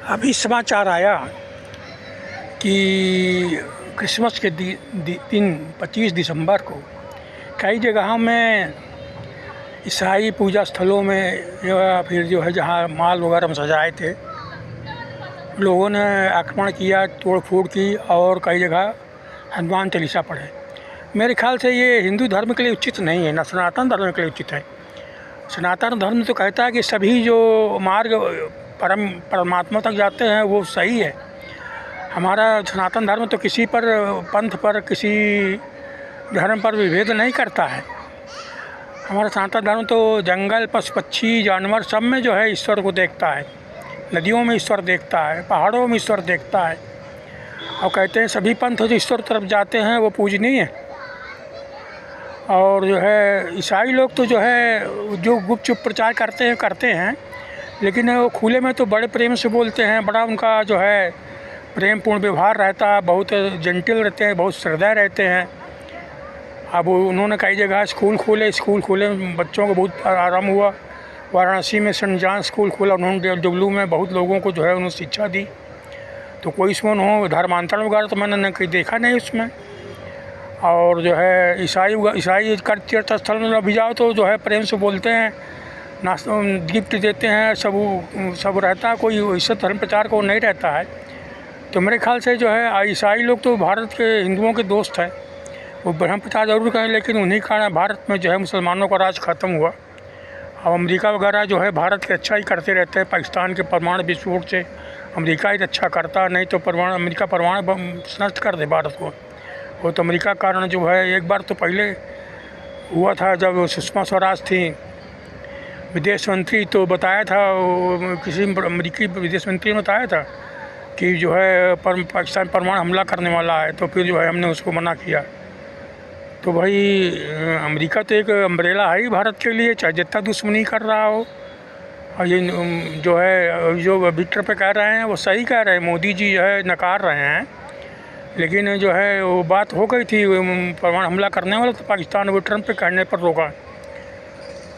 अभी समाचार आया कि क्रिसमस के दिन 25 दिसंबर को कई जगहों में ईसाई पूजा स्थलों में या फिर जो है जहाँ माल वगैरह में सजाए थे, लोगों ने आक्रमण किया, तोड़ फोड़ की और कई जगह हनुमान चालीसा पढ़े। मेरे ख्याल से ये हिंदू धर्म के लिए उचित नहीं है, ना सनातन धर्म के लिए उचित है। सनातन धर्म तो कहता है कि सभी जो मार्ग परमात्मा तक जाते हैं वो सही है। हमारा सनातन धर्म तो किसी पर पंथ पर किसी धर्म पर विभेद नहीं करता है। हमारा सनातन धर्म तो जंगल पशु पक्षी जानवर सब में जो है ईश्वर को देखता है। नदियों में ईश्वर देखता है, पहाड़ों में ईश्वर देखता है। और कहते हैं सभी पंथ जो ईश्वर तरफ जाते हैं वो पूजनीय है। और जो है ईसाई लोग तो जो है जो गुपचुप प्रचार करते हैं, लेकिन वो खुले में तो बड़े प्रेम से बोलते हैं। बड़ा उनका जो है प्रेम पूर्ण व्यवहार रहता है, बहुत जेंटल रहते हैं, बहुत श्रद्धा रहते हैं। अब उन्होंने कई जगह स्कूल खोले, बच्चों को बहुत आराम हुआ। वाराणसी में सेंट जॉन स्कूल खोला उन्होंने, डब्लू में बहुत लोगों को जो है उन्होंने शिक्षा दी। तो कोई इसमें हो धर्मांतरण वगैरह तो मैंने कहीं देखा नहीं उसमें। और जो है ईसाई तीर्थ स्थल में भी जाओ तो जो है प्रेम से बोलते हैं, नाश्ता गिफ्ट देते हैं, सब रहता है। कोई वैसे धर्म प्रचार को नहीं रहता है। तो मेरे ख्याल से जो है ईसाई लोग तो भारत के हिंदुओं के दोस्त हैं। वो धर्म प्रचार ज़रूर करें, लेकिन उन्हीं कारण भारत में जो है मुसलमानों का राज ख़त्म हुआ। अब अमेरिका वगैरह जो है भारत की अच्छा ही करते रहते हैं। पाकिस्तान के परमाणु विस्फोट से अमेरिका ही अच्छा करता, नहीं तो अमेरिका परमाणु बम नष्ट कर दे भारत को। वो तो अमेरिका का कारण जो है एक बार तो पहले हुआ था, जब सुषमा स्वराज थी विदेश मंत्री, तो बताया था किसी अमेरिकी विदेश मंत्री ने बताया था कि जो है पाकिस्तान परमाणु हमला करने वाला है। तो फिर जो है हमने उसको मना किया। तो भाई अमेरिका तो एक अम्ब्रेला है ही भारत के लिए, चाहे जितना दुश्मनी कर रहा हो। और ये जो है जो ट्विटर पे कह रहे हैं वो सही कह रहे हैं, मोदी जी जो है नकार रहे हैं। लेकिन जो है वो बात हो गई थी परमाणु हमला करने वाला, तो पाकिस्तान वो ट्रंप पे कहने पर रोका।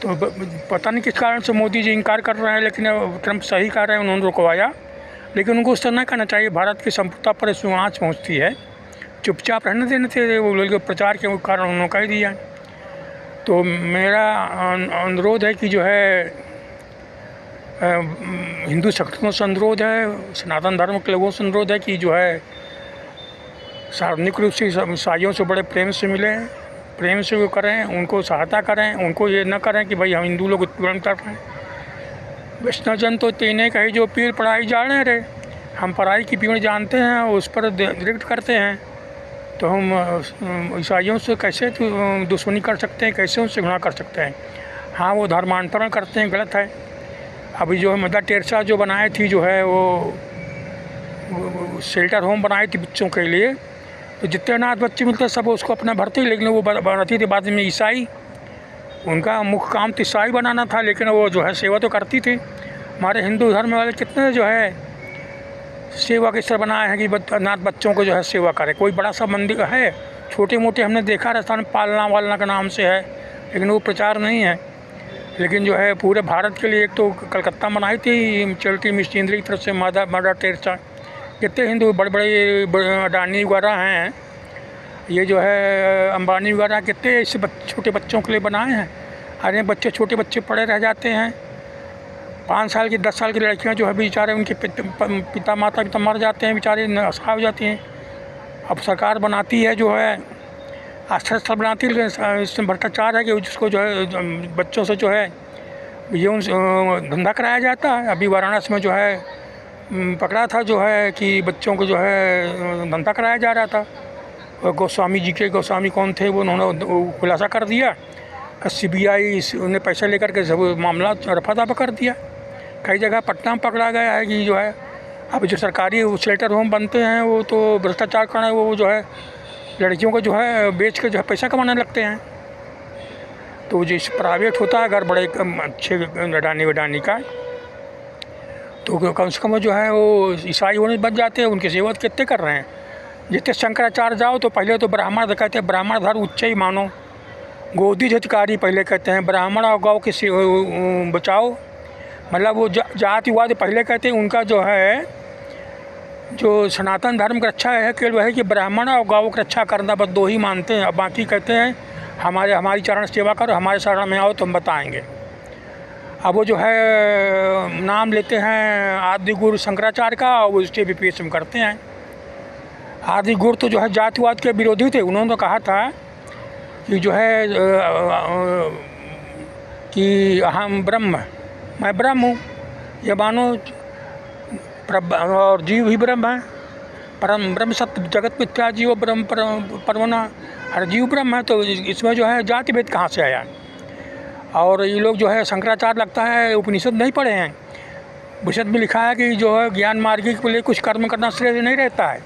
तो पता नहीं किस कारण से मोदी जी इनकार कर रहे हैं, लेकिन ट्रंप सही कह रहे हैं, उन्होंने रुकवाया। लेकिन उनको उस तरह नहीं करना चाहिए। भारत की संप्रभुता पर इसमें आँच पहुँचती है, चुपचाप रहने देने थे। वो लोग प्रचार के कारण उन्होंने कह दिया। तो मेरा अनुरोध है कि जो है हिंदू शक्तियों से अनुरोध है, सनातन धर्म के लोगों से अनुरोध है कि जो है सार्वजनिक रूप से ईसाइयों से बड़े प्रेम से मिलें, प्रेम से वो करें, उनको सहायता करें। उनको ये न करें कि भाई हम हिंदू लोग उत्पीड़न कर रहे हैं। वैष्णव जन तो तीन कही जो पीर पढ़ाई जाने रे, हम पढ़ाई की पीड़ जानते हैं, उस पर डायरेक्ट करते हैं। तो हम ईसाइयों से कैसे दुश्मनी कर सकते हैं, कैसे उनसे घृणा कर सकते हैं। हाँ, वो धर्मांतरण करते हैं, गलत है। अभी जो है मदर टेरेसा जो बनाई थी, जो है वो शेल्टर होम बनाई थी बच्चों के लिए, तो जितने अनाथ बच्चे मिलते सब उसको अपना भरते, लेकिन वो बनाती थी बाद में ईसाई। उनका मुख्य काम तो ईसाई बनाना था, लेकिन वो जो है सेवा तो करती थी। हमारे हिंदू धर्म वाले कितने जो है सेवा के स्तर बनाए हैं कि अनाथ बच्चों को जो है सेवा करे। कोई बड़ा सा मंदिर है, छोटे मोटे हमने देखा राजस्थान में पालना वालना के नाम से है, लेकिन वो प्रचार नहीं है। लेकिन जो है पूरे भारत के लिए एक तो कलकत्ता बनाई थी चैरिटी मिशन इंडिया की तरफ से मदर टेरेसा। कितने हिंदू बड़े बड़े अडानी वगैरह हैं, ये जो है अंबानी वगैरह कितने ऐसे छोटे बच्चों के लिए बनाए हैं। अरे छोटे बच्चे पड़े रह जाते हैं। 5 साल की 10 साल की लड़कियां जो है बेचारे उनके माता पिता मर जाते हैं, बेचारे असहाय हो जाती हैं। अब सरकार बनाती है जो है आश्रय स्थल बनाती है, लेकिन इसमें भ्रष्टाचार है कि जिसको जो है बच्चों से जो है ये धंधा कराया जाता है। अभी वाराणसी में जो है पकड़ा था जो है कि बच्चों को जो है धंधा कराया जा रहा था। और गोस्वामी कौन थे वो, उन्होंने खुलासा कर दिया। CBI उन्हें पैसे लेकर के सब मामला रफा दफा कर दिया। कई जगह पटना में पकड़ा गया है कि जो है अब जो सरकारी शेल्टर होम बनते हैं वो तो भ्रष्टाचार करना, वो जो है लड़कियों को जो है बेच के जो है पैसा कमाने लगते हैं। तो जिस प्राइवेट होता है अगर बड़े अच्छे अडानी का, तो कम से कम जो है वो ईसाई होने बच जाते हैं। उनकी सेवा कितने कर रहे हैं। जितने शंकराचार्य जाओ तो पहले तो ब्राह्मण कहते हैं, ब्राह्मण धर्म उच्च ही मानो। गोदी हितकारी पहले कहते हैं, ब्राह्मण और गौ की बचाओ, मतलब वो जातिवाद पहले कहते हैं, उनका जो है जो सनातन धर्म की रक्षा है केवल वह है कि ब्राह्मण और गौ की रक्षा करना, बस दो ही मानते हैं। अब बाकी कहते हैं हमारी चरण सेवा करो, हमारे शरण में आओ तो हम बताएंगे। अब वो जो है नाम लेते हैं आदि गुरु शंकराचार्य का और उसके विपरीत में करते हैं। आदि गुरु तो जो है जातिवाद के विरोधी थे। उन्होंने तो कहा था कि जो है कि हम ब्रह्म, मैं ब्रह्म हूँ, ये मानो और जीव ही ब्रह्म है। परम ब्रह्म सत्य जगत मिथ्या जीव ब्रह्म परमना, हर जीव ब्रह्म है। तो इसमें जो है जाति भेद कहाँ से आया? और ये लोग जो है शंकराचार्य लगता है उपनिषद नहीं पढ़े हैं। उपनिषद में लिखा है कि जो है ज्ञान मार्गी के लिए कुछ कर्म करना श्रेय नहीं रहता है,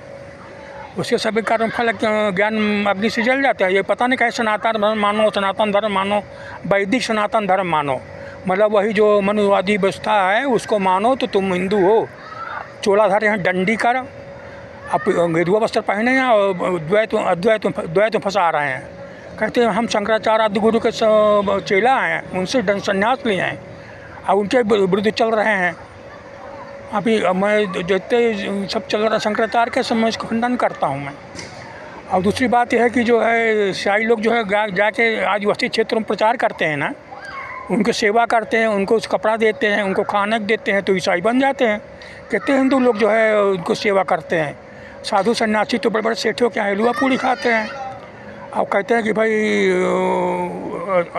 उसके सभी कर्म फल ज्ञान अग्नि से जल जाते हैं। ये पता नहीं कहे सनातन धर्म मानो, सनातन धर्म मानो, वैदिक सनातन धर्म मानो, मतलब वही जो मनुवादी व्यवस्था है उसको मानो तो तुम हिंदू हो। चोलाधार यहाँ डंडी कर, अब गेरुआ वस्त्र पहने हैं और द्वैत में फंसा रहे हैं। कहते हैं हम शंकराचार्य आदि गुरु के चेला हैं, उनसे संन्यास लिए हैं और उनके विरुद्ध चल रहे हैं। अभी मैं जितने सब चल रहा शंकराचार्य के समय इसको खंडन करता हूँ मैं। और दूसरी बात यह है कि जो है ईसाई लोग जो है जाके आदिवासी क्षेत्रों में प्रचार करते हैं ना, उनकी सेवा करते हैं, उनको कपड़ा देते हैं, उनको खाना देते हैं, तो ईसाई बन जाते हैं। कितने हिंदू लोग जो है उनको सेवा करते हैं। साधु सन्यासी तो बड़े बड़े सेठों के यहाँ हलवा पूड़ी खाते हैं और कहते हैं कि भाई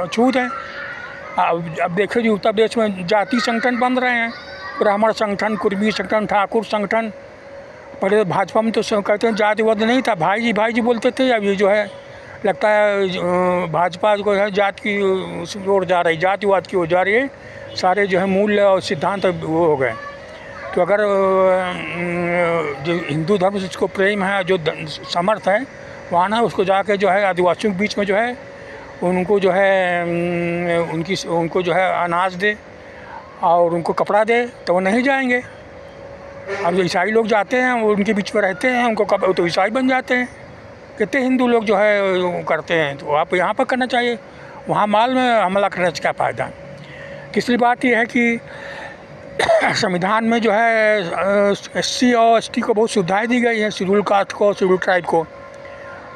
छूत है। अब देखिए जो उत्तर प्रदेश में जाति संगठन बन रहे हैं, ब्राह्मण संगठन, कुर्मी संगठन, ठाकुर संगठन। पहले भाजपा में तो कहते हैं जातिवाद नहीं था, भाई जी बोलते थे। अब ये जो है लगता है भाजपा को है जात की ओर जा रही, जातिवाद की ओर जा रही है। सारे जो है मूल्य और सिद्धांत वो हो गए। तो अगर जो हिंदू धर्म से जिसको प्रेम है, जो समर्थ है, वहाँ ना उसको जाके जो है आदिवासियों के बीच में जो है उनको जो है उनको जो है अनाज दे और उनको कपड़ा दे, तो वो नहीं जाएंगे। अब जो ईसाई लोग जाते हैं वो उनके बीच में रहते हैं, उनको तो ईसाई बन जाते हैं। कितने हिंदू लोग जो है करते हैं। तो आप यहाँ पर करना चाहिए, वहाँ माल में हमला करने से क्या फ़ायदा। तीसरी बात यह है कि संविधान में जो है SC और ST को बहुत सुविधाएं दी गई है, शेड्यूल कास्ट को, शेड्यूल ट्राइब को।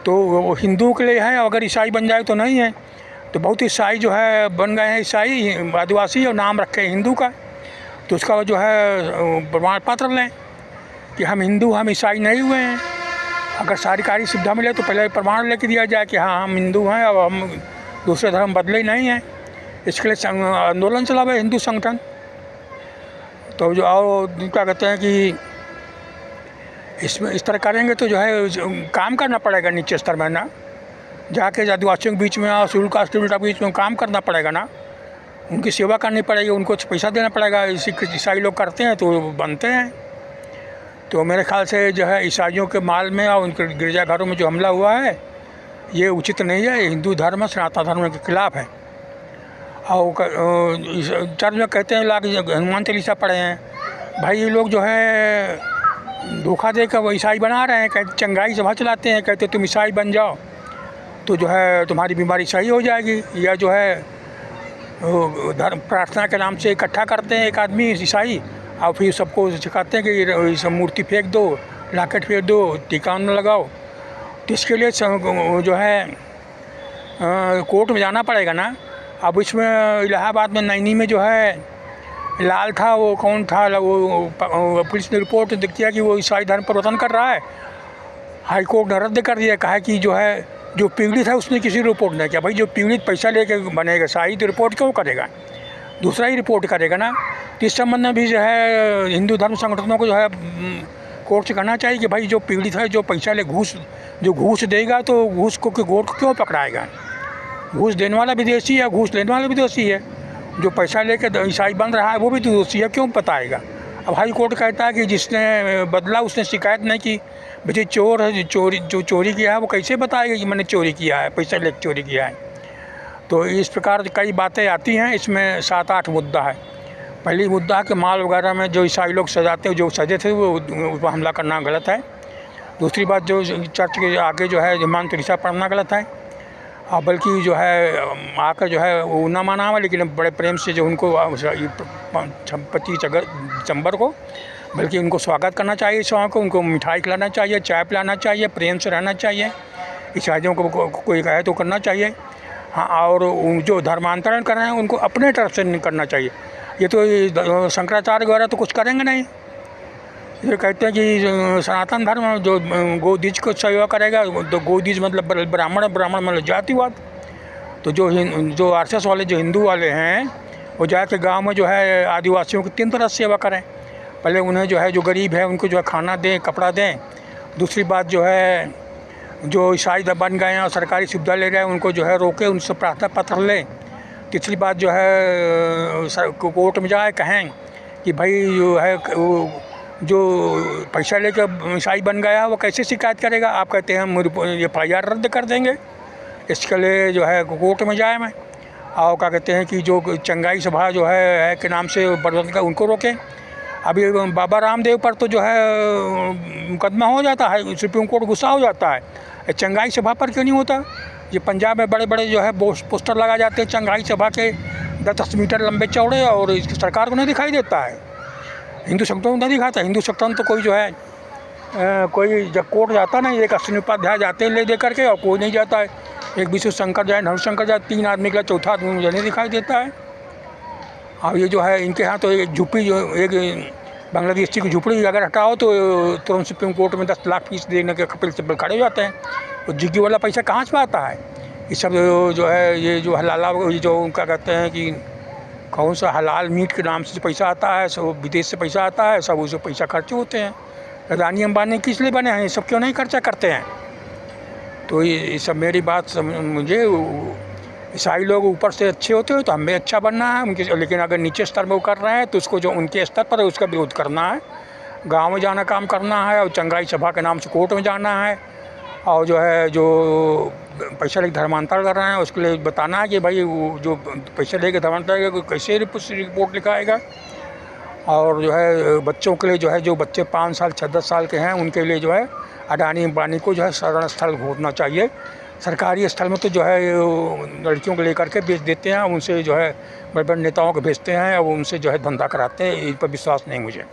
तो वो हिंदू के लिए है, अगर ईसाई बन जाए तो नहीं है। तो बहुत ईसाई जो है बन गए हैं ईसाई आदिवासी और नाम रखे हैं हिंदू का। तो उसका जो है प्रमाण पत्र लें कि हम हिंदू, हम ईसाई नहीं हुए हैं। अगर सरकारी सुविधा मिले तो पहले प्रमाण लेके दिया जाए कि हाँ हम हिंदू हैं और हम दूसरे धर्म बदले नहीं हैं। इसके लिए आंदोलन चला हुआ है हिंदू संगठन। तो जो और क्या कहते हैं कि इसमें इस तरह करेंगे तो जो है काम करना पड़ेगा नीचे स्तर में ना, जाके आदिवासियों के बीच में और शेड्यूल कास्ट के बीच में काम करना पड़ेगा ना, उनकी सेवा करनी पड़ेगी, उनको पैसा देना पड़ेगा। ईसाई लोग करते हैं तो बनते हैं। तो मेरे ख्याल से जो है ईसाइयों के माल में और उनके गिरजाघरों में जो हमला हुआ है ये उचित नहीं है, हिंदू धर्म सनातन धर्म के खिलाफ है। और चर्च में कहते हैं लाख हनुमान चालीसा पढ़े हैं। भाई ये लोग जो है धोखा देकर वो ईसाई बना रहे हैं, कहते चंगाई सभा चलाते हैं, कहते तुम ईसाई बन जाओ तो जो है तुम्हारी बीमारी सही हो जाएगी। या जो है धर्म प्रार्थना के नाम से इकट्ठा करते हैं एक आदमी ईसाई और फिर सबको सिखाते हैं कि ये सब मूर्ति फेंक दो, लॉकेट फेंक दो, टीका न लगाओ। तो इसके लिए जो है कोर्ट में जाना पड़ेगा ना। अब इसमें इलाहाबाद में नैनी में जो है लाल था, वो कौन था, वो पुलिस ने रिपोर्ट किया कि वो ईसाई धर्म प्रवर्तन कर रहा है। हाई कोर्ट ने रद्द कर दिया, कहा कि जो है जो पीड़ित है उसने किसी रिपोर्ट नहीं किया। भाई जो पीड़ित पैसा लेके बनेगा ईसाई तो रिपोर्ट क्यों करेगा, दूसरा ही रिपोर्ट करेगा ना। तो इस संबंध में भी जो है हिंदू धर्म संगठनों को जो है कोर्ट से कहना चाहिए कि भाई जो पीड़ित है, जो पैसा ले घूस देगा तो घूस को क्यों पकड़ाएगा। घूस देने वाला विदेशी है, घूस लेने वाला विदेशी है। जो पैसा लेके ईसाई बन रहा है वो भी तो दोषी है, क्यों बताएगा। अब हाई कोर्ट कहता है कि जिसने बदला उसने शिकायत नहीं की। भाई चोर है, जो चोरी किया है वो कैसे बताएगा कि मैंने चोरी किया है, पैसा लेके चोरी किया है। तो इस प्रकार कई बातें आती हैं। इसमें 7-8 मुद्दा है। पहली मुद्दा है कि माल वगैरह में जो ईसाई लोग सजाते हैं, जो सजे थे वो उस पर हमला करना गलत है। दूसरी बात जो चर्च के आगे जो है हनुमान चालीसा पढ़ना गलत है। बल्कि जो है आकर जो है वो ना माना हुआ, लेकिन बड़े प्रेम से जो उनको 25 दिसंबर को बल्कि उनको स्वागत करना चाहिए। ईसाइयों को उनको मिठाई खिलाना चाहिए, चाय पिलाना चाहिए, प्रेम से रहना चाहिए। ईसाइयों को कोई कहे तो करना चाहिए। हाँ, और जो धर्मांतरण कर रहे हैं उनको अपने तरफ से नहीं करना चाहिए। ये तो शंकराचार्य वगैरह तो कुछ करेंगे नहीं। ये कहते हैं कि सनातन धर्म जो गोदीज को सेवा करेगा, तो गोदीज मतलब ब्राह्मण, ब्राह्मण मतलब जातिवाद। तो जो आरएसएस वाले, जो हिंदू वाले हैं, वो जाके गांव में जो है आदिवासियों की 3 तरह से सेवा करें। पहले उन्हें जो है जो गरीब है उनको जो है खाना दें, कपड़ा दें। दूसरी बात जो है जो ईसाई बन गए हैं और सरकारी सुविधा ले रहे हैं उनको जो है रोके, उनसे प्रार्थना पत्र लें। तीसरी बात जो है कोर्ट में जाए, कहें कि भाई जो है वो जो पैसा लेकर ईसाई बन गया वो कैसे शिकायत करेगा। आप कहते हैं हम FIR रद्द कर देंगे। इसके लिए जो है कोर्ट में जाए मैं, और क्या कहते हैं कि जो चंगाई सभा जो है के नाम से बरबंद का उनको रोकें। अभी बाबा रामदेव पर तो जो है मुकदमा हो जाता है, सुप्रीम कोर्ट गुस्सा हो जाता है। चंगाई सभा पर क्यों नहीं होता? ये पंजाब में बड़े बड़े जो है पोस्टर लगा जाते हैं चंगाई सभा के 10 मीटर लंबे चौड़े, और इसकी सरकार को नहीं दिखाई देता है, हिंदू संगठन को नहीं दिखाता। हिंदू संगठन तो कोई जो है कोई जब कोर्ट जाता ना, एक अश्विनी उपाध्याय जाते ले दे करके, और कोई नहीं जाता है। एक विश्व शंकर जाए, नरशंकर जाए, 3 आदमी का चौथा आदमी मुझे नहीं दिखाई देता है। और ये जो है इनके यहाँ तो एक झुप्पी, जो एक बांग्लादेशी की झुपड़ी अगर हटाओ तो तुरंत सुप्रीम कोर्ट में 10 लाख फीस देने के कपिल सिब्बल खड़े हो जाते हैं। तो जिग्गी वाला पैसा कहाँ से आता है? ये सब जो है ये जो हलाला, ये जो उनका कहते हैं कि कौन सा हलाल मीट के नाम से पैसा आता है, सब विदेश से पैसा आता है, सब उससे पैसा खर्च होते हैं। अदानी अंबानी किस लिए बने हैं? ये सब क्यों नहीं खर्चा करते हैं? तो ये सब मेरी बात मुझे ईसाई लोग ऊपर से अच्छे होते हो तो हमें अच्छा बनना है उनके, लेकिन अगर नीचे स्तर में वो कर रहे हैं तो उसको जो उनके स्तर पर है उसका विरोध करना है। गांव में जाना काम करना है, और चंगाई सभा के नाम से कोर्ट में जाना है, और जो है जो पैसा लेके धर्मांतरण कर रहे हैं उसके लिए बताना है कि भाई वो जो पैसा लेके धर्मांतरण कैसे रिपोर्ट लिखाएगा। और जो है बच्चों के लिए जो है जो बच्चे 5 साल 6-10 साल के हैं उनके लिए जो है अडानी अंबानी को जो है शरण स्थल खोदना चाहिए। सरकारी स्थल में तो जो है लड़कियों को लेकर के बेच देते हैं, उनसे जो है बड़े बड़े नेताओं को भेजते हैं और उनसे जो है धंधा कराते हैं। इन पर विश्वास नहीं मुझे।